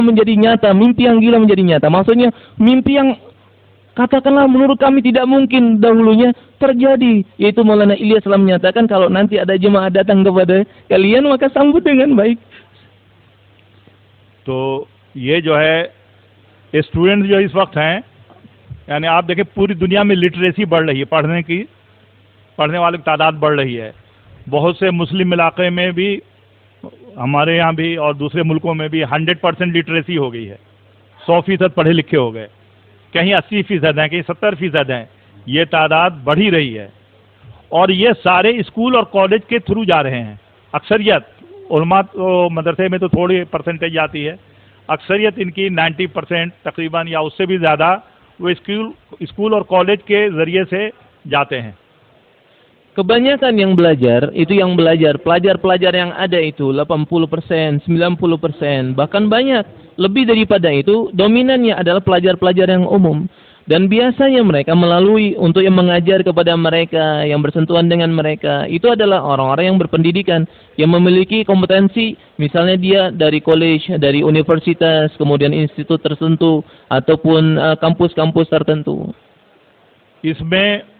menjadi nyata, mimpi yang gila menjadi nyata. Maksudnya mimpi yang katakanlah menurut kami tidak mungkin dahulunya terjadi. Yaitu Maulana Ilyas telah menyatakan kalau nanti ada jemaah datang kepada kalian maka sambut dengan baik. तो ये जो है स्टूडेंट्स जो इस वक्त हैं, यानी आप देखें पूरी दुनिया में लिटरेसी बढ़ रही है, पढ़ने वालों की तादाद बढ़ रही है। बहुत से मुस्लिम इलाके में भी, हमारे यहाँ भी और दूसरे मुल्कों में भी 100% लिटरेसी हो गई है। 100% पढ़े लिखे हो गए, कहीं 80% हैं, कहीं 70% हैं। ये तादाद बढ़ ही रही है और ये सारे स्कूल और कॉलेज के थ्रू जा रहे हैं। अक्सरियत उलमा तो मदरसे में तो थोड़ी परसेंटेज आती है, अक्सरियत इनकी 90% तकरीबन या उससे भी ज़्यादा वो स्कूल और कॉलेज के ज़रिए से जाते हैं। Kebanyakan yang belajar, itu yang belajar, pelajar-pelajar yang ada itu 80%, 90%, bahkan banyak, lebih daripada itu, dominannya adalah pelajar-pelajar yang umum. Dan biasanya mereka melalui untuk yang mengajar kepada mereka, yang bersentuhan dengan mereka, itu adalah orang-orang yang berpendidikan, yang memiliki kompetensi, misalnya dia dari college, dari universitas, kemudian institut tertentu, ataupun kampus-kampus tertentu. इसमें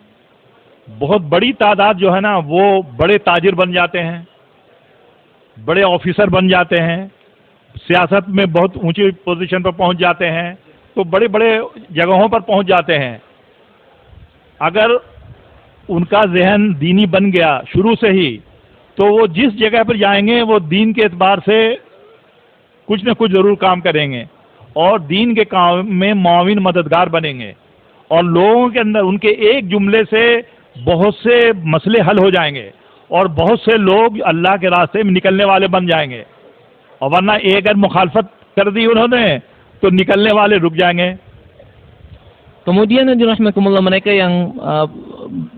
बहुत बड़ी तादाद जो है ना वो बड़े ताजिर बन जाते हैं, बड़े ऑफिसर बन जाते हैं, सियासत में बहुत ऊंची पोजीशन पर पहुंच जाते हैं, तो बड़े बड़े जगहों पर पहुंच जाते हैं। अगर उनका जहन दीनी बन गया शुरू से ही, तो वो जिस जगह पर जाएंगे वो दीन के एतबार से कुछ न कुछ ज़रूर काम करेंगे और दीन के काम में मुआविन मददगार बनेंगे और लोगों के अंदर उनके एक जुमले से बहुत से मसले हल हो जाएंगे और बहुत से लोग अल्लाह के रास्ते में निकलने वाले बन जाएंगे। और वरना एक अगर मुखालफत कर दी उन्होंने तो निकलने वाले रुक जाएंगे। Kemudian rahmatullah mereka yang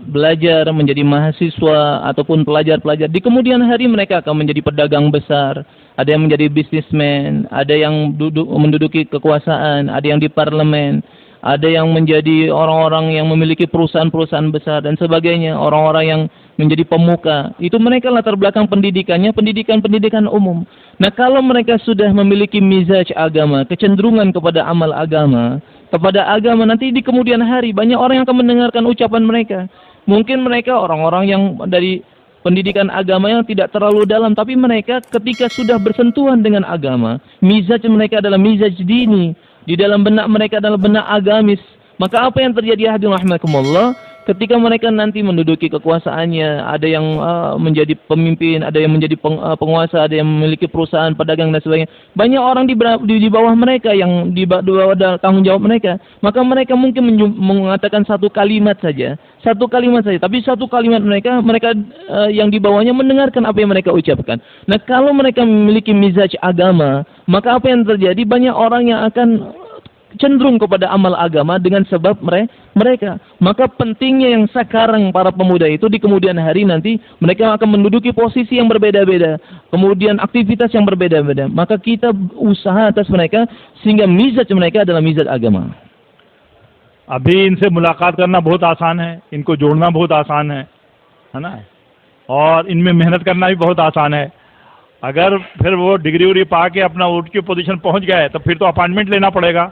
belajar menjadi mahasiswa ataupun pelajar-pelajar di kemudian hari mereka akan menjadi pedagang besar, ada yang menjadi bisnismen, ada yang menduduki kekuasaan, ada yang di parlemen, ada yang menjadi orang-orang yang memiliki perusahaan-perusahaan besar dan sebagainya, orang-orang yang menjadi pemuka. Itu mereka latar belakang pendidikannya, pendidikan umum. Nah, kalau mereka sudah memiliki mizaj agama, kecenderungan kepada amal agama, nanti di kemudian hari banyak orang yang akan mendengarkan ucapan mereka. Mungkin mereka orang-orang yang dari pendidikan agama yang tidak terlalu dalam, tapi mereka ketika sudah bersentuhan dengan agama, mizaj mereka adalah mizaj dini. Di dalam benak mereka adalah benak agamis. Maka apa yang terjadi hadirin rahimakumullah, ketika mereka nanti menduduki kekuasaannya, ada yang menjadi pemimpin, ada yang menjadi penguasa, ada yang memiliki perusahaan, pedagang dan sebagainya. Banyak orang di bawah mereka yang di bawah tanggung jawab mereka. Maka mereka mungkin mengatakan satu kalimat saja. Tapi satu kalimat mereka yang di bawahnya mendengarkan apa yang mereka ucapkan. Nah, kalau mereka memiliki mizaj agama, maka apa yang terjadi? Banyak orang yang akan cenderung kepada amal agama dengan sebab mereka. Maka pentingnya yang sekarang para pemuda itu di kemudian hari nanti mereka akan menduduki posisi yang berbeda-beda, kemudian aktivitas yang berbeda-beda. Maka kita usaha atas mereka sehingga mizaj mereka adalah mizaj agama. अभी इनसे मुलाकात करना बहुत आसान है, इनको जोड़ना बहुत आसान है ना, और इनमें मेहनत करना भी बहुत आसान है। अगर फिर वो डिग्री उग्री पा के अपना उठ की पोजीशन पहुंच गए तो फिर तो अपॉइंटमेंट लेना पड़ेगा,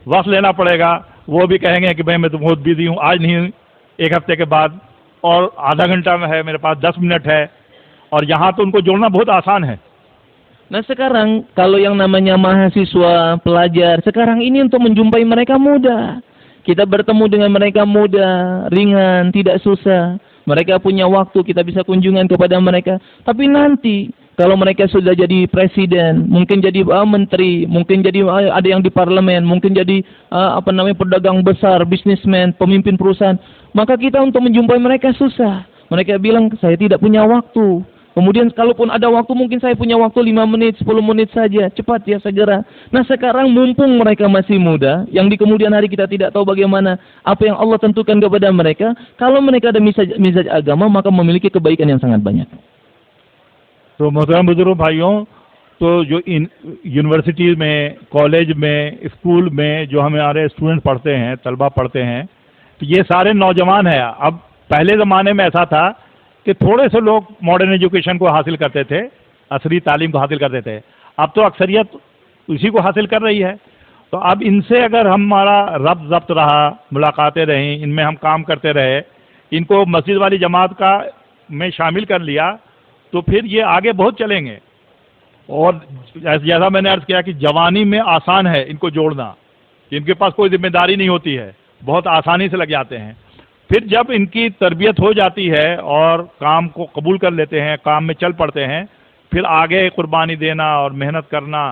वक्त लेना पड़ेगा। वो भी कहेंगे कि भाई मैं तो बहुत बिजी हूँ, आज नहीं, एक हफ्ते के बाद, और आधा घंटा में है मेरे पास, 10 मिनट है, और यहाँ तो उनको जोड़ना बहुत आसान है। Nah, sekarang kalau yang namanya mahasiswa, pelajar, sekarang ini untuk menjumpai mereka mudah. Kita bertemu dengan mereka mudah, ringan, tidak susah. Mereka punya waktu, kita bisa kunjungan kepada mereka. Tapi nanti kalau mereka sudah jadi presiden, mungkin jadi menteri, mungkin jadi ada yang di parlemen, mungkin jadi pedagang besar, bisnismen, pemimpin perusahaan, maka kita untuk menjumpai mereka susah. Mereka bilang saya tidak punya waktu. Kemudian kalaupun ada waktu, mungkin saya punya waktu 5 menit, 10 menit saja. Cepat ya, segera. Nah, sekarang mumpung mereka masih muda, yang di kemudian hari kita tidak tahu bagaimana apa yang Allah tentukan kepada mereka. Kalau mereka ada mizaj agama, maka memiliki kebaikan yang sangat banyak. तो मोहतरम बुजुर्ग भाइयों, तो जो यूनिवर्सिटी में, कॉलेज में, स्कूल में जो हमारे स्टूडेंट पढ़ते हैं, तलबा पढ़ते हैं, तो ये सारे नौजवान हैं। अब पहले ज़माने में ऐसा था कि थोड़े से लोग मॉडर्न एजुकेशन को हासिल करते थे, असली तालीम को हासिल करते थे। अब तो अक्सरियत उसी को हासिल कर रही है। तो अब इनसे अगर हमारा रब्त ज़ब्त रहा, मुलाकातें रहीं, इनमें हम काम करते रहे, इनको मस्जिद वाली जमात का में शामिल कर लिया, तो फिर ये आगे बहुत चलेंगे। और जैसा मैंने अर्ज़ किया कि जवानी में आसान है इनको जोड़ना, इनके पास कोई जिम्मेदारी नहीं होती है, बहुत आसानी से लग जाते हैं। फिर जब इनकी तरबियत हो जाती है और काम को कबूल कर लेते हैं, काम में चल पड़ते हैं, फिर आगे कुर्बानी देना और मेहनत करना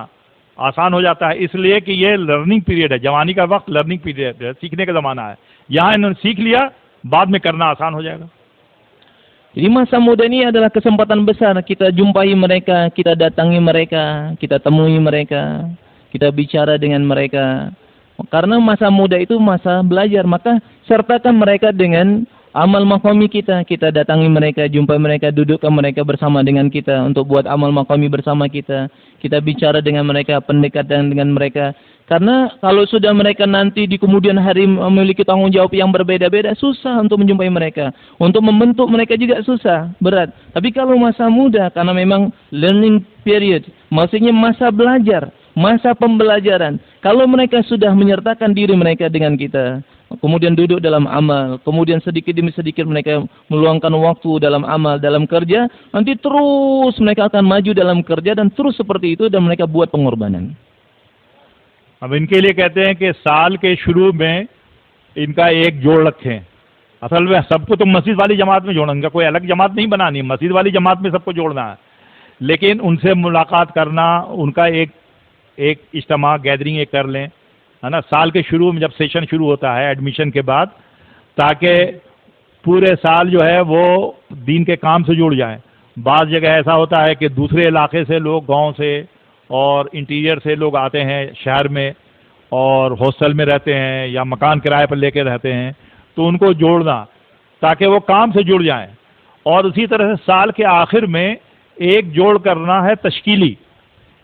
आसान हो जाता है। इसलिए कि ये लर्निंग पीरियड है, जवानी का वक्त लर्निंग पीरियड है, सीखने का ज़माना है। यहाँ इन्होंने सीख लिया, बाद में करना आसान हो जाएगा। Jadi masa muda ini adalah kesempatan besar kita jumpai mereka, kita datangi mereka, kita temui mereka, kita bicara dengan mereka. Karena masa muda itu masa belajar, maka sertakan mereka dengan amal maqami kita. Kita datangi mereka, jumpai mereka, dudukkan mereka bersama dengan kita untuk buat amal maqami bersama kita. Kita bicara dengan mereka, pendekatan dengan mereka. Karena kalau sudah mereka nanti di kemudian hari memiliki tanggung jawab yang berbeda-beda, susah untuk menjumpai mereka. Untuk membentuk mereka juga susah, berat. Tapi kalau masa muda, karena memang learning period, maksudnya masa belajar, masa pembelajaran. Kalau mereka sudah menyertakan diri mereka dengan kita, kemudian duduk dalam amal, kemudian sedikit demi sedikit mereka meluangkan waktu dalam amal, dalam kerja, nanti terus mereka akan maju dalam kerja dan terus seperti itu dan mereka buat pengorbanan. अब इनके लिए कहते हैं कि साल के शुरू में इनका एक जोड़ रखें। असल में सबको तो मस्जिद वाली जमात में जोड़ना, इनका कोई अलग जमात नहीं बनानी, मस्जिद वाली जमात में सबको जोड़ना है। लेकिन उनसे मुलाकात करना, उनका एक इज्तिमा गैदरिंग एक कर लें, है ना, साल के शुरू में जब सेशन शुरू होता है एडमिशन के बाद, ताकि पूरे साल जो है वो दीन के काम से जुड़ जाएं। बाज़ जगह ऐसा होता है कि दूसरे इलाके से लोग, गांव से और इंटीरियर से लोग आते हैं शहर में और हॉस्टल में रहते हैं या मकान किराए पर लेकर रहते हैं, तो उनको जोड़ना ताकि वो काम से जुड़ जाएं। और उसी तरह से साल के आखिर में एक जोड़ करना है तश्कीली।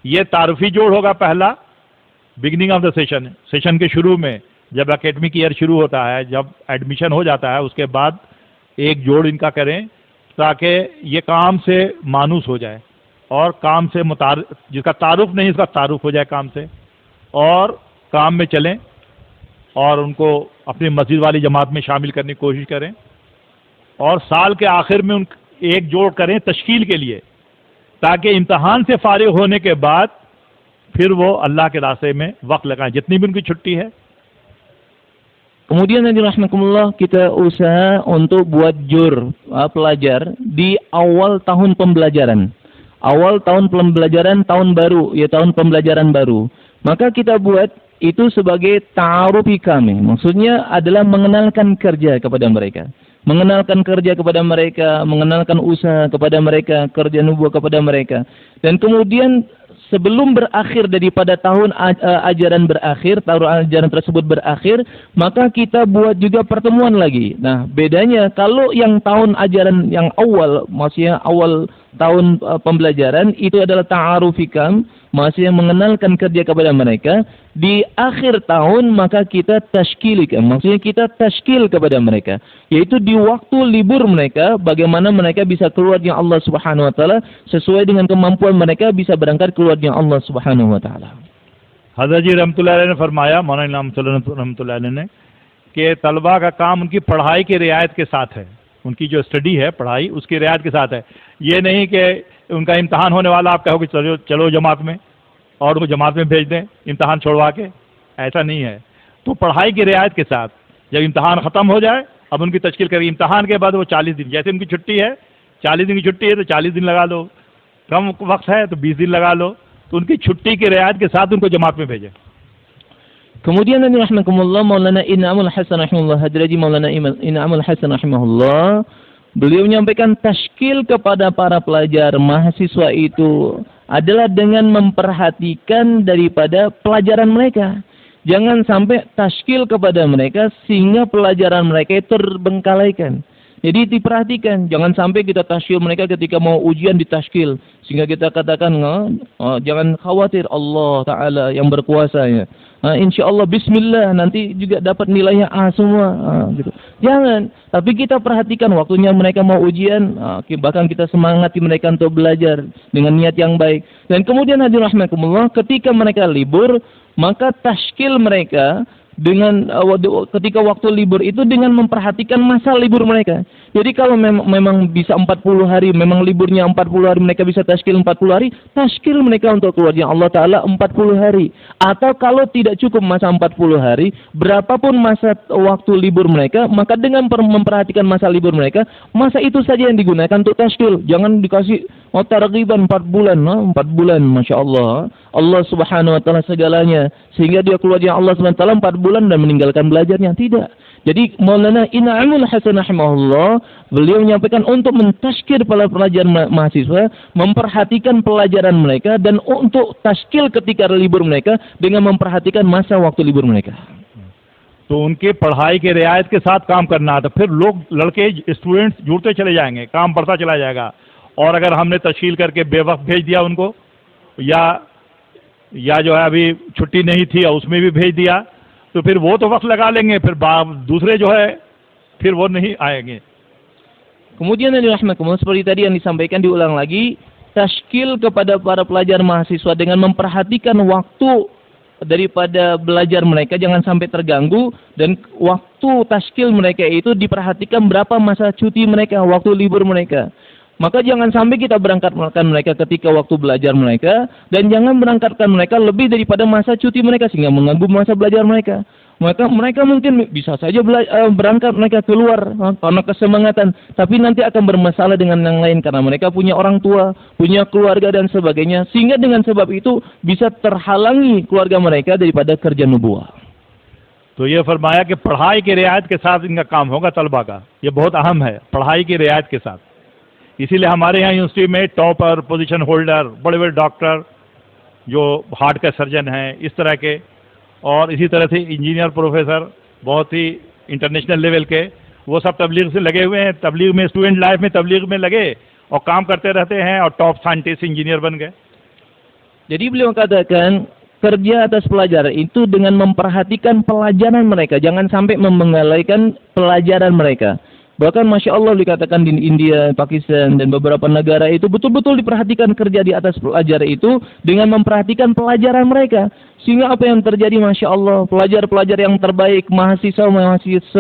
ये तारुफी जोड़ होगा पहला, बिगिनिंग ऑफ द सेशन के शुरू में जब एकेडमिक ईयर शुरू होता है, जब एडमिशन हो जाता है, उसके बाद एक जोड़ इनका करें ताकि ये काम से मानूस हो जाए और काम से जिसका तारुफ नहीं इसका तारुफ हो जाए काम से, और काम में चलें और उनको अपनी मस्जिद वाली जमात में शामिल करने की कोशिश करें। और साल के आखिर में एक जोड़ करें तश्कील के लिए, ताकि इम्तहान से फारिग होने के बाद फिर वो अल्लाह के रास्ते में वक्त लगाएं, जितनी भी उनकी छुट्टी है। Kemudian nanti rahmatullah kita usaha untuk buat jur pelajar di awal tahun pembelajaran. Awal tahun pembelajaran, tahun baru, ya tahun pembelajaran baru. Maka kita buat itu sebagai ta'arufi kami. Maksudnya adalah mengenalkan kerja kepada mereka. Mengenalkan kerja kepada mereka, mengenalkan usaha kepada mereka, kerja nubuah kepada mereka. Dan kemudian sebelum berakhir daripada tahun ajaran berakhir, tahun ajaran tersebut berakhir, maka kita buat juga pertemuan lagi. Nah, bedanya kalau yang tahun ajaran yang awal, maksudnya awal tahun pembelajaran, itu adalah ta'arufikam, maksudnya mengenalkan kerja kepada mereka. Di akhir tahun maka kita tashkilikam, maksudnya kita tashkil kepada mereka, yaitu di waktu libur mereka, bagaimana mereka bisa keluar dengan Allah Subhanahu wa taala sesuai dengan kemampuan mereka, bisa berangkat keluar dengan Allah Subhanahu wa taala. हज़रत जी रहमतुल्लाह अलैह ने फरमाया, मौलाना रहमतुल्लाह अलैह ने, कि तलबा का काम उनकी पढ़ाई की रियायत के साथ है, उनकी जो स्टडी है पढ़ाई उसकी रियायत के साथ है। ये नहीं कि उनका इम्तहान होने वाला आप कहो कि चलो जमात में और उनको जमात में भेज दें इम्तहान छोड़वा के, ऐसा नहीं है। तो पढ़ाई की रियायत के साथ जब इम्तहान ख़त्म हो जाए, अब उनकी तश्कील करेगी। इम्तहान के बाद वो 40 दिन, जैसे उनकी छुट्टी है 40 दिन की छुट्टी है तो 40 दिन लगा लो, कम वक्त है तो 20 दिन लगा लो, तो उनकी छुट्टी की रियायत के साथ उनको जमात में भेजें। Kemudian nanti rahmatullah Maulana In'amul Hasan rahimahullah, Hadraji Maulana In'amul Hasan rahimahullah, beliau menyampaikan tashkil kepada para pelajar mahasiswa itu adalah dengan memperhatikan daripada pelajaran mereka. Jangan sampai tashkil kepada mereka sehingga pelajaran mereka itu terbengkalaikan. Jadi diperhatikan, jangan sampai kita tashkil mereka ketika mau ujian ditashkil, sehingga kita katakan jangan khawatir, Allah Ta'ala yang berkuasa ya. Insya Allah Bismillah nanti juga dapat nilainya A semua. Gitu. Jangan. Tapi kita perhatikan waktunya mereka mau ujian, bahkan kita semangati mereka untuk belajar dengan niat yang baik. Dan kemudian hadirin rahimakumullah, ketika mereka libur, maka tashkil mereka dengan ketika waktu libur itu dengan memperhatikan masa libur mereka. Jadi kalau memang bisa 40 hari, memang liburnya 40 hari, mereka bisa tashkil 40 hari, tashkil mereka untuk keluarga Allah Ta'ala 40 hari. Atau kalau tidak cukup masa 40 hari, berapapun masa waktu libur mereka, maka dengan memperhatikan masa libur mereka, masa itu saja yang digunakan untuk tashkil. Jangan dikasih targhiban 4 bulan, 4 bulan, Masya Allah. Allah Subhanahu Wa Ta'ala segalanya. Sehingga dia keluarga Allah Subhanahu Wa Ta'ala 4 bulan dan meninggalkan belajarnya. Tidak. Jadi Maulana Ina'amul Hasan rahimahullah, beliau menyampaikan untuk mentashkil para pelajar mahasiswa, memperhatikan pelajaran mereka, dan untuk tashkil ketika libur mereka dengan memperhatikan masa waktu libur mereka. तो उनके पढ़ाई के रियायत के साथ काम करना है, तो फिर लोग लड़के स्टूडेंट्स जुड़ते चले जाएंगे, काम बढ़ता चला जाएगा। और अगर हमने तश्कील करके बेवक्त भेज दिया उनको, या जो है अभी छुट्टी नहीं थी उसमें भी भेज दिया, तो फिर वो तो वक्त लगा लेंगे, फिर दूसरे जो है फिर वो नहीं आएंगे। Kemudian yang dirahmatullah, seperti tadi yang disampaikan, diulang lagi, tashkil kepada para pelajar mahasiswa dengan memperhatikan waktu daripada belajar mereka jangan sampai terganggu, dan waktu tashkil mereka itu diperhatikan berapa masa cuti mereka, waktu libur mereka. Maka jangan sampai kita berangkatkan mereka ketika waktu belajar mereka, dan jangan berangkatkan mereka lebih daripada masa cuti mereka sehingga mengganggu masa belajar mereka. Maka mereka mungkin bisa saja berangkat mereka keluar karena kesemangatan, tapi nanti akan bermasalah dengan yang lain karena mereka punya orang tua, punya keluarga dan sebagainya, sehingga dengan sebab itu bisa terhalangi keluarga mereka daripada kerja nubuah. तो ये फरमाया कि पढ़ाई की रियायत के साथ इनका काम होगा तलबा का, ये बहुत अहम है, पढ़ाई की रियायत के साथ। इसीलिए हमारे यहाँ यूनिवर्सिटी में टॉपर, पोजीशन होल्डर, बड़े बड़े डॉक्टर जो हार्ट के सर्जन हैं, इस तरह के, और इसी तरह से इंजीनियर, प्रोफेसर, बहुत ही इंटरनेशनल लेवल के, वो सब तबलीग से लगे हुए हैं। तबलीग में, स्टूडेंट लाइफ में तबलीग में लगे और काम करते रहते हैं और टॉप साइंटिस्ट, इंजीनियर बन गए। Jadi beliau katakan kerja atas pelajaran itu dengan memperhatikan pelajaran mereka, jangan sampai membenggalaikan pelajaran mereka. Bahkan Masya Allah dikatakan di India, Pakistan, dan beberapa negara itu betul-betul diperhatikan kerja di atas pelajar itu dengan memperhatikan pelajaran mereka. Sehingga apa yang terjadi Masya Allah, pelajar-pelajar yang terbaik, mahasiswa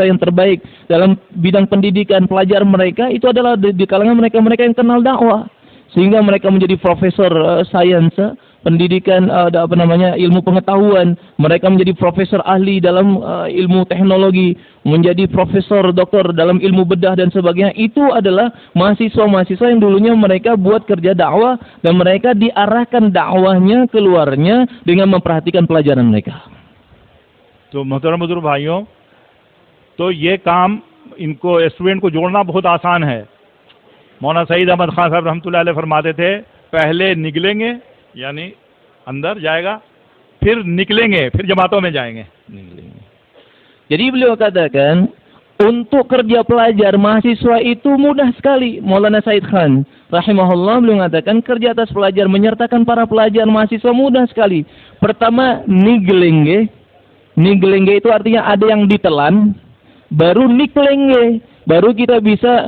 yang terbaik dalam bidang pendidikan, pelajar mereka itu adalah di kalangan mereka-mereka yang kenal dakwah. Sehingga mereka menjadi profesor sains, pendidikan, ilmu pengetahuan, mereka menjadi profesor ahli dalam ilmu teknologi, menjadi profesor doktor dalam ilmu bedah dan sebagainya. Itu adalah mahasiswa-mahasiswa yang dulunya mereka buat kerja dakwah, dan mereka diarahkan dakwahnya keluarnya dengan memperhatikan pelajaran mereka. तो मोहतरम बुजुर्ग भाइयों, तो ये काम इनको स्टूडेंट को जोड़ना बहुत आसान है। मौलाना सईद अहमद खान साहब रहमतुल्लाह अलैह फरमाते थे, पहले निकलेंगे यानी अंदर जाएगा, फिर निकलेंगे, फिर जमातों में जाएंगे। Jadi beliau katakan untuk kerja pelajar mahasiswa itu mudah sekali. Maulana Said Khan rahimahullah beliau mengatakan kerja atas pelajar menyertakan para pelajar mahasiswa mudah sekali. Pertama niglenge itu artinya ada yang ditelan, baru niklenge, baru kita bisa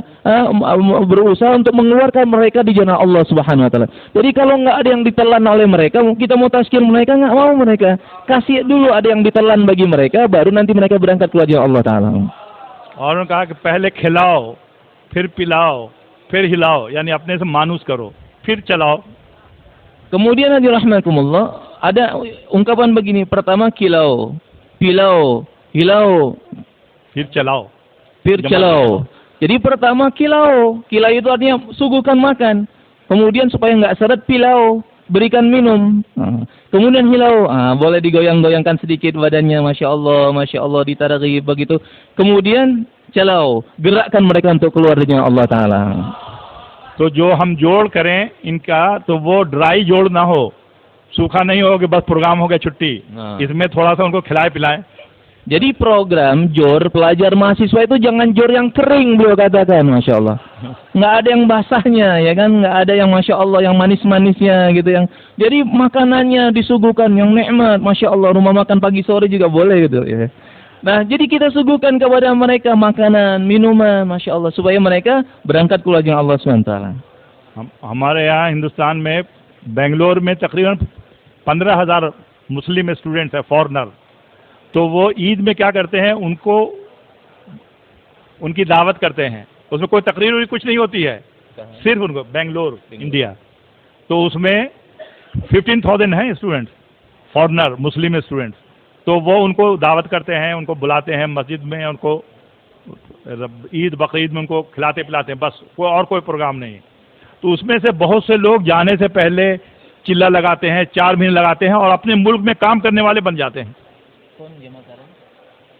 berusaha untuk mengeluarkan mereka di jalan Allah Subhanahu Wa Taala. Jadi kalau nggak ada yang ditelan oleh mereka, kita mau tazkir mereka, nggak mau mereka. Kasih dulu ada yang ditelan bagi mereka, baru nanti mereka berangkat keluar jalan Allah Taala. और उन्होंने कहा कि पहले खिलाओ, फिर पिलाओ, फिर हिलाओ, यानी अपने से मानूस करो, फिर चलाओ। Kemudian rahmatullah ada ungkapan begini, pertama kilau, pilau, hilau, फिर चलाओ। Fircalau. Jadi pertama kilau. Kilau itu artinya suguhkan makan. Kemudian supaya nggak seret, pilau, berikan minum. Kemudian hilau. Boleh digoyang-goyangkan sedikit badannya. Masya Allah ditaraghi begitu. Kemudian calau. Gerakkan mereka untuk keluar dari Allah Ta'ala. तो जो हम जोड़ करें इनका, तो वो ड्राई जोड़ ना हो, सूखा नहीं हो कि बस प्रोग्राम हो गया छुट्टी। इसमें थोड़ा सा उनको खिलाए पिलाएं। Jadi program jor pelajar mahasiswa itu jangan jor yang kering, beliau katakan, Masya Allah. Nggak ada yang basahnya, ya kan? Nggak ada yang Masya Allah, yang manis-manisnya gitu. Jadi makanannya disuguhkan yang nikmat, Masya Allah. Rumah makan pagi sore juga boleh gitu. Ya. Nah, jadi kita suguhkan kepada mereka makanan, minuman, Masya Allah, supaya mereka berangkat keluar dengan Allah SWT. हमारे यहाँ हिंदुस्तान में बेंगलोर में तकरीबन 15,000 Muslim students हैं फॉरेनर। तो वो ईद में क्या करते हैं, उनको उनकी दावत करते हैं। उसमें कोई तकरीर कुछ नहीं होती है, सिर्फ उनको बेंगलोर इंडिया। तो उसमें 15,000 हैं स्टूडेंट्स फॉरेनर मुस्लिम स्टूडेंट्स। तो वो उनको दावत करते हैं, उनको बुलाते हैं मस्जिद में, उनको ईद बकरीद में उनको खिलाते पिलाते हैं, बस कोई प्रोग्राम नहीं। तो उसमें से बहुत से लोग जाने से पहले चिल्ला लगाते हैं, 4 महीने लगाते हैं और अपने मुल्क में काम करने वाले बन जाते हैं।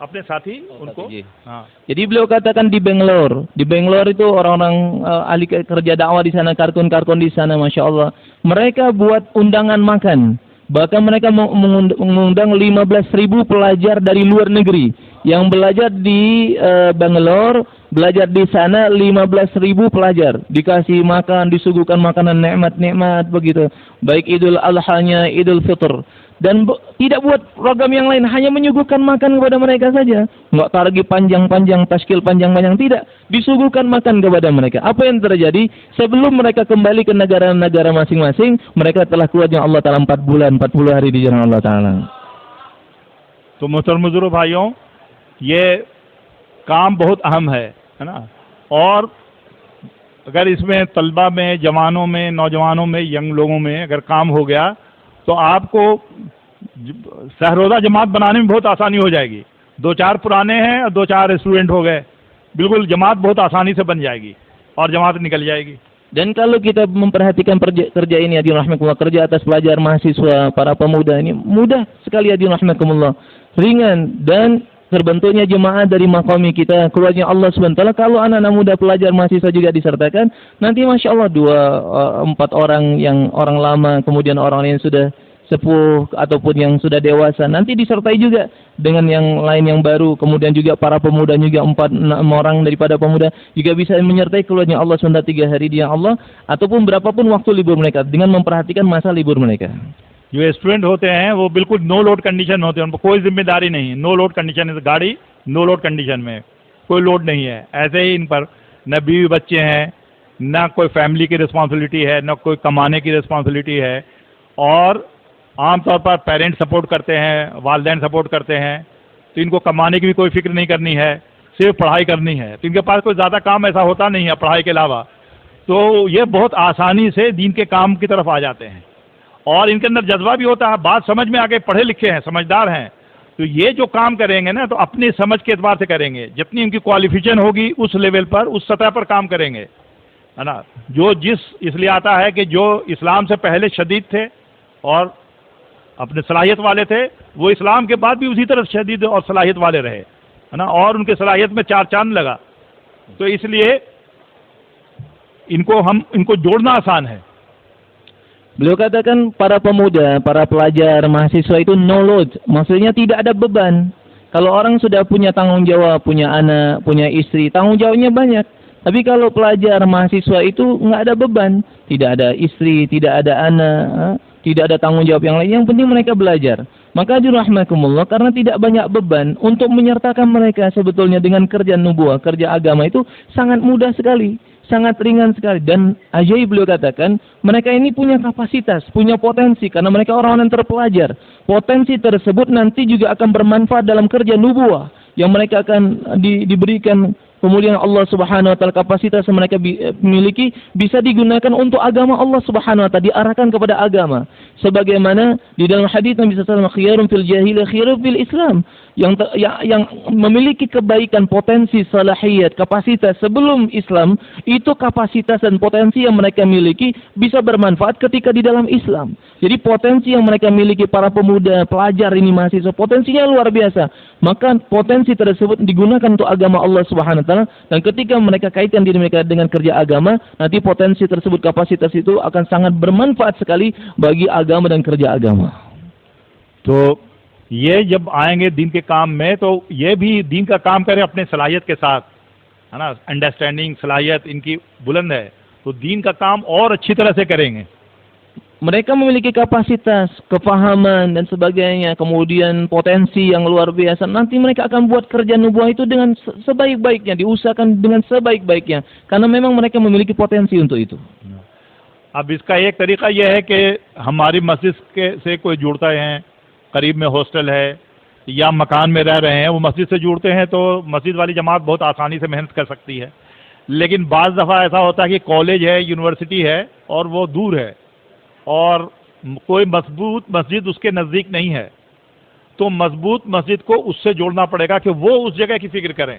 अपने साथी उनको हाँ। Jadi beliau katakan di Bangalore itu orang-orang ahli kerja dakwah di sana, karkun di sana, Masya Allah. Mereka buat undangan makan. Bahkan mereka mengundang 15.000 pelajar dari luar negeri yang belajar di Bangalore, belajar di sana 15.000 pelajar. Dikasih makan, disuguhkan makanan nikmat-nikmat begitu. Baik Idul Adha-nya, Idul Fitr. Dan tidak buat program yang lain, hanya menyuguhkan makan kepada mereka saja. Enggak targi panjang-panjang, taskil panjang-panjang, tidak. Disuguhkan makan kepada mereka. Apa yang terjadi? Sebelum mereka kembali ke negara-negara masing-masing, mereka telah keluar dengan Allah Ta'ala 4 bulan, 40 hari di jalan Allah Ta'ala. तो मोहतरम बुजुर्ग भाइयों, ये काम बहुत अहम है ना। और अगर इसमें तलबा में, जवानों में, नौजवानों में, यंग लोगों में अगर काम हो गया तो आपको सहरोज़ा जमात बनाने में बहुत आसानी हो जाएगी। 2-4 पुराने हैं और 2-4 स्टूडेंट हो गए, बिल्कुल जमात बहुत आसानी से बन जाएगी और जमात निकल जाएगी। Dan kalau kita memperhatikan kerja ini, hadirin rahimakumullah, kerja atas pelajar mahasiswa, para pemuda ini mudah sekali, hadirin rahimakumullah, ringan, dan terbentuknya jemaah dari makomi kita, keluarnya Allah SWT. Kalau anak-anak muda pelajar mahasiswa juga disertakan, nanti Masya Allah 2-4 orang yang orang lama, kemudian orang yang sudah sepuh ataupun yang sudah dewasa, nanti disertai juga dengan yang lain yang baru, kemudian juga para pemuda juga 4-6 orang daripada pemuda juga bisa menyertai keluarnya Allah SWT 3 hari di Allah, ataupun berapapun waktu libur mereka dengan memperhatikan masa libur mereka. जो स्टूडेंट होते हैं वो बिल्कुल no load condition होते हैं, उनको कोई जिम्मेदारी नहीं है। नो लोड कंडीशन है, गाड़ी नो लोड कंडीशन में, कोई लोड नहीं है। ऐसे ही इन पर न बीवी बच्चे हैं, न कोई फैमिली की रिस्पॉन्सिबिलिटी है, न कोई कमाने की रिस्पॉन्सिबिलिटी है। और आमतौर पर पेरेंट्स सपोर्ट करते हैं, वालिदैन सपोर्ट करते हैं, तो इनको कमाने की भी कोई फिक्र नहीं करनी है, सिर्फ पढ़ाई करनी है। तो इनके पास कोई ज़्यादा काम ऐसा होता नहीं है पढ़ाई के अलावा, तो ये बहुत आसानी से दीन के काम की तरफ आ जाते हैं। और इनके अंदर जज्बा भी होता है, बात समझ में आके, पढ़े लिखे हैं, समझदार हैं, तो ये जो काम करेंगे ना, तो अपनी समझ के एतबार से करेंगे। जितनी इनकी क्वालिफिकेशन होगी उस लेवल पर, उस सतह पर काम करेंगे, है ना। जो इसलिए आता है कि जो इस्लाम से पहले शदीद थे और अपने सलाहियत वाले थे, वो इस्लाम के बाद भी उसी तरह शदीद और सलाहियत वाले रहे, है ना। और उनके सलाहियत में 4 चांद लगा। तो इसलिए इनको जोड़ना आसान है। Beliau katakan para pemuda, para pelajar, mahasiswa itu no load, maksudnya tidak ada beban. Kalau orang sudah punya tanggung jawab, punya anak, punya istri, tanggung jawabnya banyak. Tapi kalau pelajar, mahasiswa itu nggak ada beban, tidak ada istri, tidak ada anak, tidak ada tanggung jawab yang lain. Yang penting mereka belajar. Maka dirahmakumullah, karena tidak banyak beban untuk menyertakan mereka sebetulnya dengan kerja nubuah, kerja agama itu sangat mudah sekali. Sangat ringan sekali. Dan ajaib beliau katakan, mereka ini punya kapasitas, punya potensi, karena mereka orang-orang yang terpelajar. Potensi tersebut nanti juga akan bermanfaat dalam kerja nubuah yang mereka akan diberikan. Kemudian Allah Subhanahu wa taala, kapasitas yang mereka miliki bisa digunakan untuk agama Allah Subhanahu wa taala, diarahkan kepada agama. Sebagaimana di dalam hadis Nabi sallallahu alaihi wasallam, khiyarun fil jahiliyah khiyarun fil Islam, yang memiliki kebaikan, potensi, salahiyat, kapasitas sebelum Islam, itu kapasitas dan potensi yang mereka miliki bisa bermanfaat ketika di dalam Islam. Jadi potensi yang mereka miliki para pemuda, pelajar ini, mahasiswa, potensinya luar biasa. Maka potensi tersebut digunakan untuk agama Allah Subhanahu wa taala, dan ketika mereka kaitkan diri mereka dengan kerja agama, nanti potensi tersebut, kapasitas itu akan sangat bermanfaat sekali bagi agama dan kerja agama. तो ये जब आएंगे दीन के काम में, तो ये भी दीन का काम करें अपने सलाहियत के साथ, है ना। अंडरस्टैंडिंग, सलाहियत इनकी बुलंद है, तो दीन का काम और अच्छी तरह से करेंगे। mereka memiliki kapasitas, kepahaman dan sebagainya, kemudian potensi yang luar biasa. Nanti mereka akan buat kerja nubuah itu dengan sebaik-baiknya, diusahakan dengan sebaik-baiknya, karena memang mereka memiliki potensi untuk itu. अब इसका एक तरीका यह है कि हमारी मस्जिद के से कोई जुड़ता है, करीब में हॉस्टल है या मकान में रह रहे हैं, वो मस्जिद से जुड़ते हैं तो मस्जिद वाली जमात बहुत आसानी से मेहनत कर सकती है। लेकिन बाज़ दफ़ा ऐसा होता है कि कॉलेज है, यूनिवर्सिटी है और वो दूर है और कोई मजबूत मस्जिद उसके नज़दीक नहीं है, तो मजबूत मस्जिद को उससे जोड़ना पड़ेगा कि वो उस जगह की फ़िक्र करें,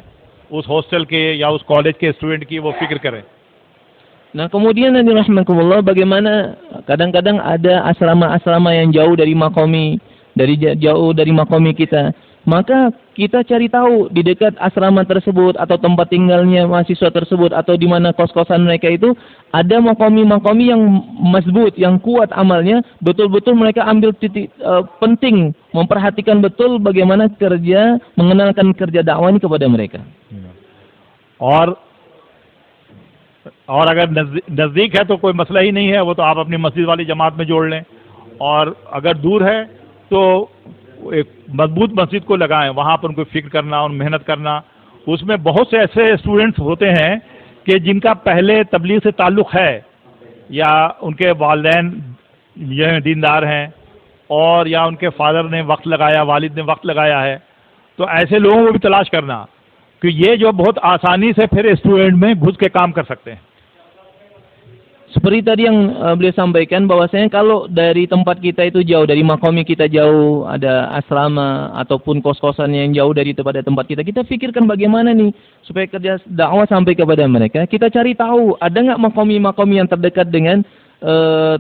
उस हॉस्टल के या उस कॉलेज के स्टूडेंट की वो फ़िक्र करें। Nah, kemudian Nabi rahmatullah, bagaimana kadang-kadang ada asrama-asrama yang jauh dari makomi, jauh dari makomi kita. Maka kita cari tahu di dekat asrama tersebut atau tempat tinggalnya mahasiswa tersebut atau di mana kos-kosan mereka itu ada makomi-makomi yang mazbut, yang kuat amalnya, betul-betul mereka ambil titik penting, memperhatikan betul bagaimana kerja, mengenalkan kerja dakwah ini kepada mereka. और अगर नज़दीक है तो कोई मसला ही नहीं है, वो तो आप अपनी मस्जिद वाली जमात में जोड़ लें, और अगर दूर है तो एक मजबूत मस्जिद को लगाएं, वहाँ पर उनको फिक्र करना और मेहनत करना। उसमें बहुत से ऐसे स्टूडेंट्स होते हैं कि जिनका पहले तबलीग से ताल्लुक़ है या उनके वालिदैन ये दीनदार हैं और या उनके फादर ने वक्त लगाया, वालिद ने वक्त लगाया है, तो ऐसे लोगों को भी तलाश करना कि ये जो बहुत आसानी से फिर स्टूडेंट में घुस के काम कर सकते हैं। Seperti tadi yang beliau sampaikan, bahwasanya kalau dari tempat kita itu jauh, dari makomi kita jauh, ada asrama ataupun kos-kosan yang jauh dari tempat kita, kita pikirkan bagaimana nih supaya kerja dakwah sampai kepada mereka. Kita cari tahu ada nggak makomi-makomi yang terdekat dengan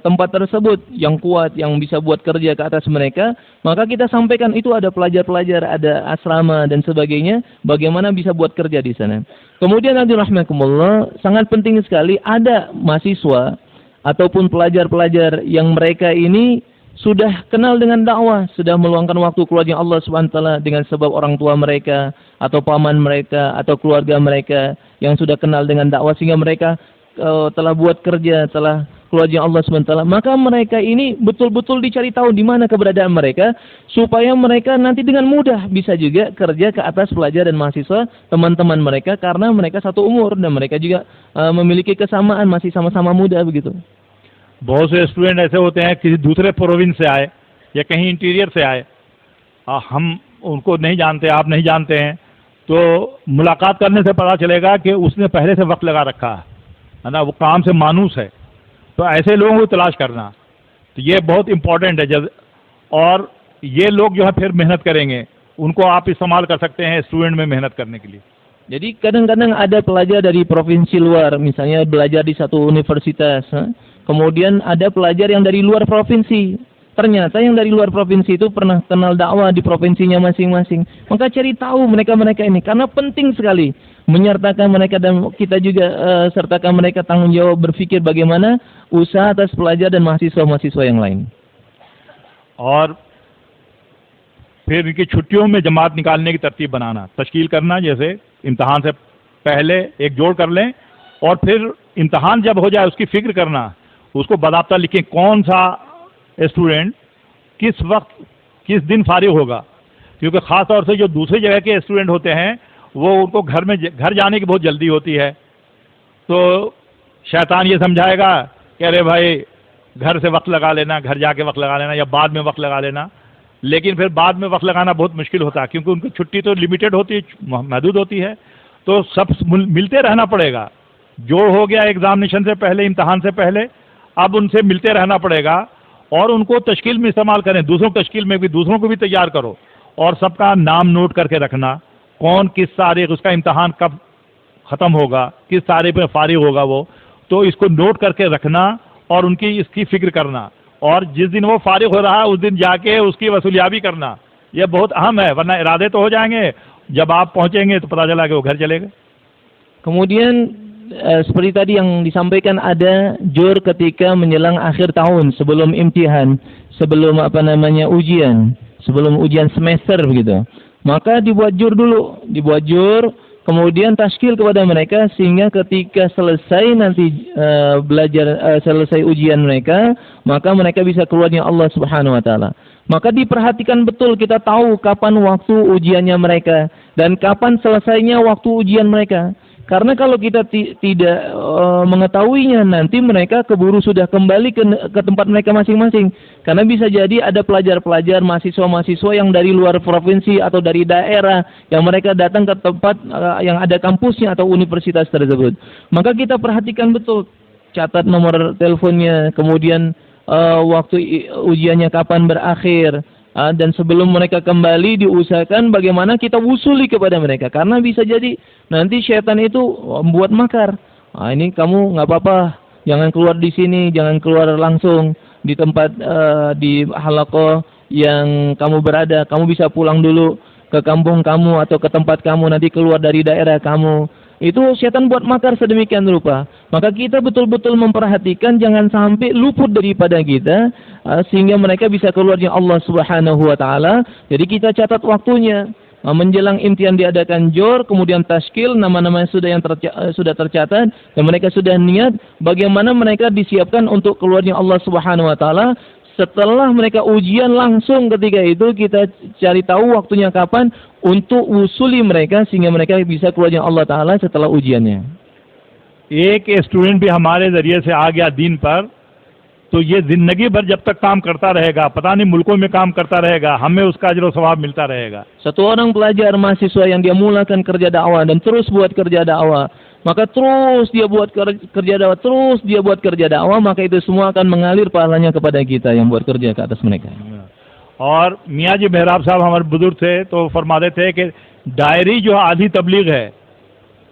tempat tersebut yang kuat, yang bisa buat kerja ke atas mereka. Maka kita sampaikan itu ada pelajar-pelajar, ada asrama dan sebagainya, bagaimana bisa buat kerja di sana. Kemudian Nabi rahmatullah, sangat penting sekali ada mahasiswa ataupun pelajar-pelajar yang mereka ini sudah kenal dengan dakwah, sudah meluangkan waktu keluarga Allah Subhanahu wa taala dengan sebab orang tua mereka atau paman mereka atau keluarga mereka yang sudah kenal dengan dakwah sehingga mereka telah buat kerja, telah keluarga Allah Subhanahu wa taala. Maka mereka ini betul-betul dicari tahu di mana keberadaan mereka supaya mereka nanti dengan mudah bisa juga kerja ke atas pelajar dan mahasiswa teman-teman mereka, karena mereka satu umur dan mereka juga memiliki kesamaan, masih sama-sama muda begitu. बहुत से स्टूडेंट ऐसे होते हैं किसी दूसरे प्रोविंस से आए या कहीं इंटीरियर से आए, हम उनको नहीं जानते, आप नहीं जानते हैं, तो मुलाकात करने से पता चलेगा कि उसने पहले से वक्त लगा रखा है ना, वो काम से मानूस है। तो ऐसे लोगों को तलाश करना, तो ये बहुत इम्पोर्टेंट है। और ये लोग जो है फिर मेहनत करेंगे, उनको आप इस्तेमाल कर सकते हैं स्टूडेंट में मेहनत करने के लिए। Jadi kadang-kadang ada pelajar dari provinsi luar, misalnya belajar di satu universitas, kemudian ada pelajar yang dari luar provinsi. Ternyata yang dari luar provinsi itu pernah kenal dakwah di provinsinya masing-masing. Maka cari tahu mereka-mereka ini, karena penting sekali menyertakan mereka dan kita juga sertakan mereka tanggung jawab berpikir bagaimana usaha atas pelajar dan mahasiswa-mahasiswa yang lain. और फिर इनकी छुट्टियों में जमात निकालने की तरतीब बनाना, तश्कील करना, जैसे इम्तहान से पहले एक जोड़ कर लें और फिर इम्तहान जब हो जाए उसकी फिक्र करना, उसको बाकायदा लिखें कौन सा स्टूडेंट किस वक्त किस दिन फारिग होगा, क्योंकि ख़ास तौर से जो दूसरी जगह के स्टूडेंट होते हैं वो उनको घर जाने की बहुत जल्दी होती है, तो शैतान ये समझाएगा कि अरे भाई घर से वक्त लगा लेना, घर जाके वक्त लगा लेना या बाद में वक्त लगा लेना। लेकिन फिर बाद में वक्त लगाना बहुत मुश्किल होता है, क्योंकि उनकी छुट्टी तो लिमिटेड होती है, महदूद होती है, तो सब मिलते रहना पड़ेगा। जोड़ हो गया एग्जामिनेशन से पहले, इम्तहान से पहले, अब उनसे मिलते रहना पड़ेगा और उनको तश्कील में इस्तेमाल करें, दूसरों की तश्कील में भी, दूसरों को भी तैयार करो और सबका नाम नोट करके रखना, कौन किस तारीख, उसका इम्तहान कब ख़त्म होगा, किस तारीख में फारिग होगा वो, तो इसको नोट करके रखना और उनकी इसकी फिक्र करना, और जिस दिन वो फारिग हो रहा है उस दिन जाके उसकी वसूलियाबी करना, ये बहुत अहम है, वरना इरादे तो हो जाएंगे, जब आप पहुंचेंगे तो पता चला कि वो घर चलेगा। Kemudian seperti tadi yang disampaikan, ada jur ketika menjelang akhir tahun, sebelum imtihan, sebelum ujian, sebelum ujian semester begitu. Maka dibuat jur dulu, dibuat jur, kemudian tashkil kepada mereka sehingga ketika selesai nanti selesai ujian mereka, maka mereka bisa keluarnya Allah Subhanahu wa taala. Maka diperhatikan betul, kita tahu kapan waktu ujiannya mereka dan kapan selesainya waktu ujian mereka. Karena kalau kita tidak mengetahuinya, nanti mereka keburu sudah kembali ke tempat mereka masing-masing. Karena bisa jadi ada pelajar-pelajar, mahasiswa-mahasiswa yang dari luar provinsi atau dari daerah yang mereka datang ke tempat yang ada kampusnya atau universitas tersebut. Maka kita perhatikan betul, catat nomor teleponnya, kemudian waktu ujiannya kapan berakhir. Dan sebelum mereka kembali diusahakan bagaimana kita wusuli kepada mereka. Karena bisa jadi nanti syaitan itu membuat makar. Ini kamu nggak apa-apa, jangan keluar di sini, jangan keluar langsung di tempat di halaqah yang kamu berada. Kamu bisa pulang dulu ke kampung kamu atau ke tempat kamu, nanti keluar dari daerah kamu. Itu syaitan buat makar sedemikian rupa. Maka kita betul-betul memperhatikan jangan sampai luput daripada kita sehingga mereka bisa keluarnya Allah Subhanahu wa taala. Jadi kita catat waktunya. Menjelang imtihan diadakan jor, kemudian tashkil, nama-nama sudah sudah tercatat dan mereka sudah niat bagaimana mereka disiapkan untuk keluarnya Allah Subhanahu wa taala. Setelah mereka ujian langsung ketika itu kita cari tahu waktunya kapan untuk usuli mereka sehingga mereka bisa keluarnya Allah Taala setelah ujiannya. एक स्टूडेंट भी हमारे जरिए से आ गया दीन पर, तो ये जिंदगी भर जब तक काम करता रहेगा, पता नहीं मुल्कों में काम करता रहेगा, हमें उसका अजर सवाब मिलता रहेगा. Satu orang pelajar mahasiswa yang dia mulakan kerja dakwah dan terus buat kerja dakwah, maka terus dia buat kerja dakwah, terus dia buat kerja dakwah, maka itu semua akan mengalir pahalanya kepada kita yang buat kerja ke atas mereka. और मियाँ जी मेहराब साहब हमारे बुजुर्ग थे तो फरमाते थे कि डायरी जो आधी तबलीग है,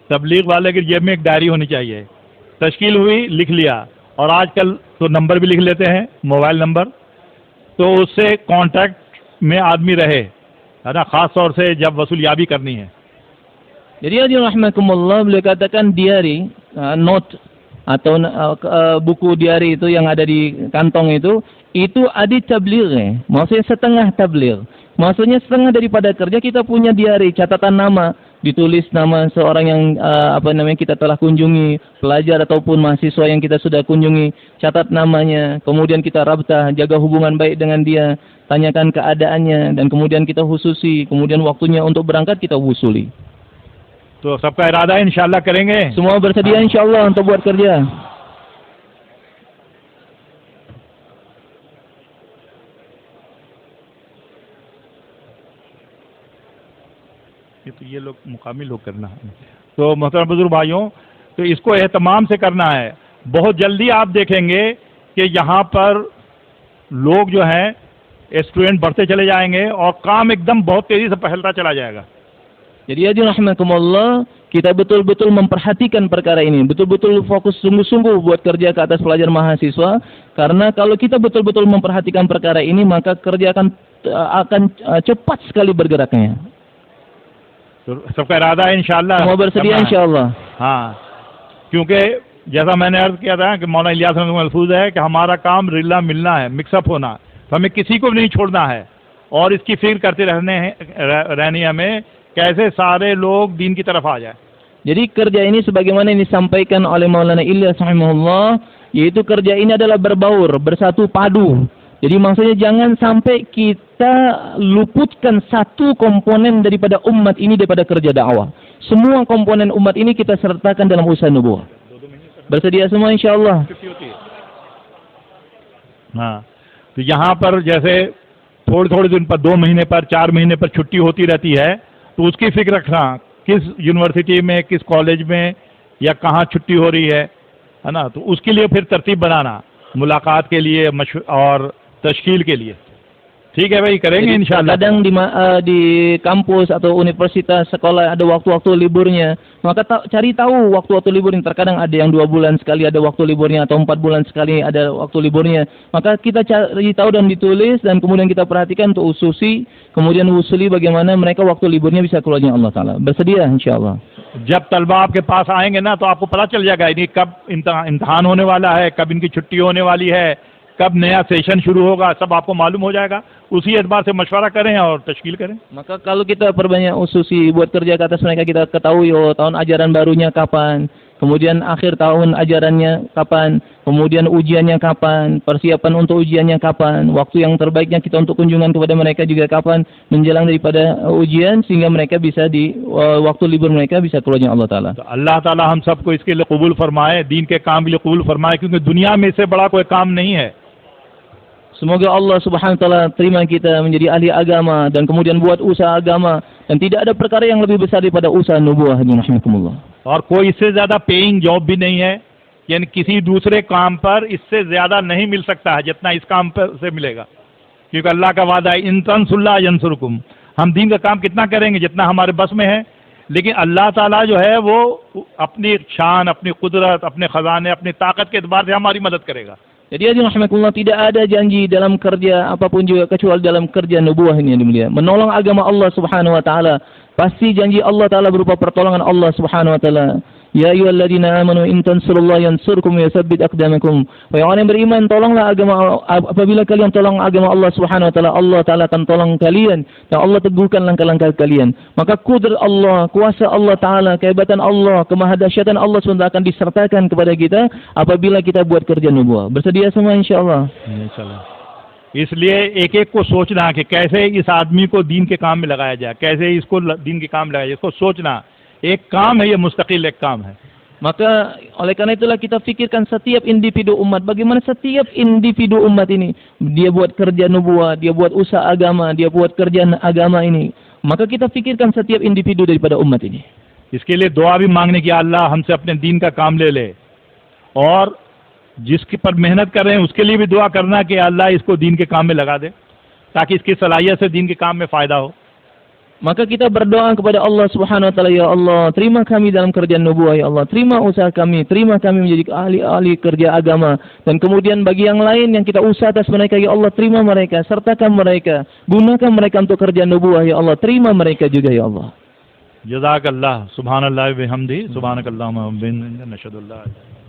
तबलीग वाले की जेब में एक डायरी होनी चाहिए. तश्कील हुई, लिख लिया, और आजकल तो नंबर भी लिख लेते हैं, मोबाइल नंबर, तो उससे कांटेक्ट में आदमी रहे, है ना, खास तौर से जब वसूलियाबी करनी है. Jadi hadirin rahimakumullah, beliau katakan diary, note atau buku diary itu yang ada di kantong itu adi tabligh, maksudnya setengah tabligh. Maksudnya setengah daripada kerja kita punya diary, catatan nama, ditulis nama seorang yang kita telah kunjungi, pelajar ataupun mahasiswa yang kita sudah kunjungi, catat namanya, kemudian kita rabtah, jaga hubungan baik dengan dia, tanyakan keadaannya, dan kemudian kita khususi, kemudian waktunya untuk berangkat kita wusuli. तो सबका इरादा है इंशाल्लाह करेंगे. Semua bersedia insyaallah untuk buat kerja. ये लोग मुकामी लोग करना है. तो मोहतरम बुजुर्ग भाइयों, तो इसको एहतमाम से करना है. बहुत जल्दी आप देखेंगे कि यहाँ पर लोग जो हैं स्टूडेंट बढ़ते चले जाएंगे और काम एकदम बहुत तेजी से फैलता चला जाएगा. Jadi hadirin rahimakumullah, kita betul-betul memperhatikan perkara ini, betul-betul fokus sungguh-sungguh buat kerja ke atas pelajar mahasiswa, karena kalau kita betul-betul memperhatikan perkara ini, maka kerja akan cepat sekali bergeraknya. तो सबका इरादा है इंशाल्लाह. Semua bersedia इंशाअल्लाह. हाँ, क्योंकि जैसा मैंने अर्ज किया था कि मौलाना इलियास अहमद महफूज है कि हमारा काम रिल्ला मिलना है, मिक्सअप होना, तो हमें किसी को भी नहीं छोड़ना है और इसकी फिक्र करते रहनी हमें कैसे सारे लोग दीन की तरफ आ जाए. Jadi kerja ini sebagaimana yang disampaikan oleh Maulana Ilyas rahimahullah, yaitu kerja ini adalah berbaur, bersatu padu. Jadi maksudnya jangan sampai kita luputkan satu komponen daripada umat ini daripada kerja dakwah. Semua komponen umat ini kita sertakan dalam usaha nubuwah. Bersedia semua insyaallah. हाँ, तो यहाँ पर जैसे थोड़े दिन पर, 2 महीने पर, 4 महीने पर छुट्टी होती रहती है, तो उसकी फिक्र रखना किस यूनिवर्सिटी में, किस कॉलेज में या कहाँ छुट्टी हो रही है ना, तो उसके लिए फिर तरतीब बनाना मुलाकात के लिए और तश्कील के लिए. ठीक है भाई, करेंगे इंशाल्लाह. Kadang di kampus atau universitas sekolah ada waktu-waktu liburnya, maka cari tahu waktu-waktu liburnya. Terkadang ada yang 2 bulan sekali ada waktu liburnya atau 4 bulan sekali ada waktu liburnya. Maka kita cari tahu dan ditulis dan kemudian kita perhatikan untuk ususi, kemudian usuli bagaimana mereka waktu liburnya bisa keluarnya Allah Taala. Bersedia insyaallah. जब तलबा आपके पास आएंगे ना, तो आपको पता चल जाएगा इन्हें कब इम्तिहान होने वाला है, कब इनकी छुट्टी होने वाली है, कब नया सेशन शुरू होगा, सब आपको मालूम हो जाएगा। उसी एतबार से मशवरा करें और तश्कील करें। Maka kalau kita perbanyak ususi buat kerja ke atas mereka, kita ketahui oh tahun ajaran barunya kapan, kemudian akhir tahun ajarannya kapan, kemudian ujiannya kapan, persiapan untuk ujiannya kapan, waktu yang terbaiknya kita untuk kunjungan kepada mereka juga kapan, menjelang daripada ujian, sehingga mereka bisa di waktu libur mereka bisa keluarnya Allah Ta'ala. तो अल्लाह ताला हम सबको इसके लिए कबूल फरमाए, दीन के काम के लिए कबूल फरमाए, क्योंकि दुनिया में इससे बड़ा कोई काम नहीं है। Semoga Allah Subhanahu wa taala terima kita menjadi ahli agama dan kemudian buat usaha agama, dan tidak ada perkara yang lebih besar daripada usaha nubuwah ini rahimakumullah. और कोई इससे ज्यादा पेइंग जॉब भी नहीं है, यानी किसी दूसरे काम पर इससे ज्यादा नहीं मिल सकता है जितना इस काम पर से मिलेगा, क्योंकि अल्लाह का वादा है इन तंसुल्लाह यंसुरकुम। हम दीन का काम कितना करेंगे, जितना हमारे बस में है, लेकिन अल्लाह ताला जो है वो अपनी शान, अपनी कुदरत, अपने खजाने, अपनी ताकत के एतबार से हमारी मदद करेगा। Jadi hadirin rahimakumullah, tidak ada janji dalam kerja apapun juga kecuali dalam kerja nubuwah ini yang dimuliakan. Menolong agama Allah Subhanahu wa taala, pasti janji Allah taala berupa pertolongan Allah Subhanahu wa taala. Ya ayyuhalladzina amanu in tansurullaha yansurkum wa yutsabbit aqdamakum. Wahai orang yang beriman, tolonglah agama, apabila kalian tolong agama Allah Subhanahu wa taala, Allah taala akan tolong kalian dan Allah teguhkan langkah-langkah kalian. Maka kudrat Allah, kuasa Allah taala, kehebatan Allah, kemahadahsyatan Allah SWT akan disertakan kepada kita apabila kita buat kerja nubuwah. Bersedia semua insyaallah. इसलिए एक एक को सोचना कि कैसे इस आदमी को दीन के काम में लगाया जाए, कैसे इसको दीन के काम में लगाया जाए, इसको सोचना एक काम है, ये मुस्तकिल एक काम है। Maka oleh karena itulah kita fikirkan setiap individu umat, bagaimana setiap individu umat ini dia buat kerja nubuwah, dia buat usaha agama, dia buat kerjaan agama ini. Maka kita fikirkan setiap individu daripada umat ini. इसके लिए दुआ भी मांगने की अल्लाह हमसे अपने दीन का काम ले ले, और जिसके पर मेहनत कर रहे हैं उसके लिए भी दुआ करना कि अल्लाह इसको दीन के काम में लगा दे, ताकि इसकी सलाहियत से दीन के काम में फ़ायदा हो। Maka kita berdoa kepada Allah Subhanahu wa taala, ya Allah, terima kami dalam kerjaan nubuwah, ya Allah, terima usaha kami, terima kami menjadi ahli-ahli kerja agama, dan kemudian bagi yang lain yang kita usaha atas mereka, ya Allah, terima mereka, sertakan mereka, gunakan mereka untuk kerjaan nubuwah, ya Allah, terima mereka juga, ya Allah. जज़ाकल्लाह, सुभानअल्लाह व बिहम्दिही, सुभानकल्लाहुम्मा व बिहम्दिही, नशहदु अल्ला इलाहा इल्लल्लाह।